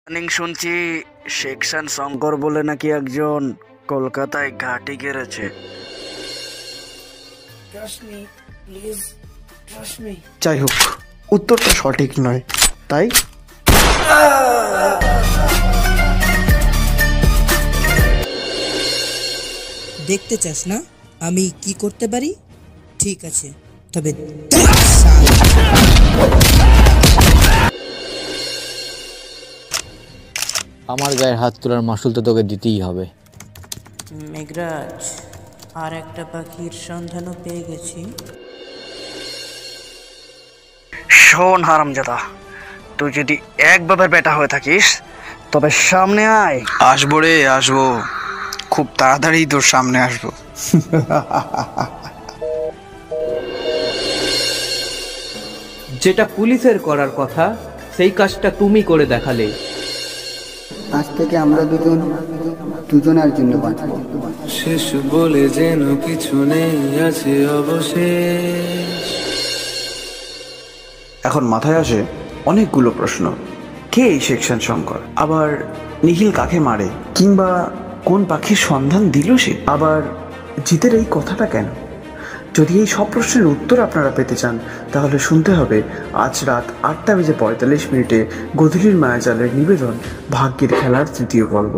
ইদানিং শুনছি সেকশন শঙ্কর বলে নাকি একজন কলকাতায় ঘাঁটি গেড়েছে। যাই হোক, উত্তরটা সঠিক নয়, তাই দেখতে চাস না আমি কি করতে পারি? ঠিক আছে, তবে আমার গায়ে হাত তোলার মাসুল তো তোকে দিতেই হবে। মেঘরাজ, আর একটা পাখির সন্ধানও পেয়ে গেছি। শোন হারামজাদা, তুই যদি এক বাবার বেটা হয়ে থাকিস তবে সামনে আয়। আসবো রে, আসবো, খুব তাড়াতাড়ি তোর সামনে আসবো। যেটা পুলিশের করার কথা সেই কাজটা তুমি করে দেখালে। আজ থেকে আমরা দুজনের জন্য বাঁচবো। শেষ বলে যেন কিছু নেই, আছে অবশেষ। এখন মাথায় আসে অনেকগুলো প্রশ্ন। কে এই সেকশন শঙ্কর? আবার নিখিল কাকে মারে? কিংবা কোন পাখির সন্ধান দিল সে? আবার জিতের এই কথাটা কেন? যদি এই সব প্রশ্নের উত্তর আপনারা পেতে চান তাহলে শুনতে হবে আজ রাত 8টা বেজে 45 মিনিটে গোধূলির মায়াজালের নিবেদন ভাগ্যের খেলার তৃতীয় পর্ব।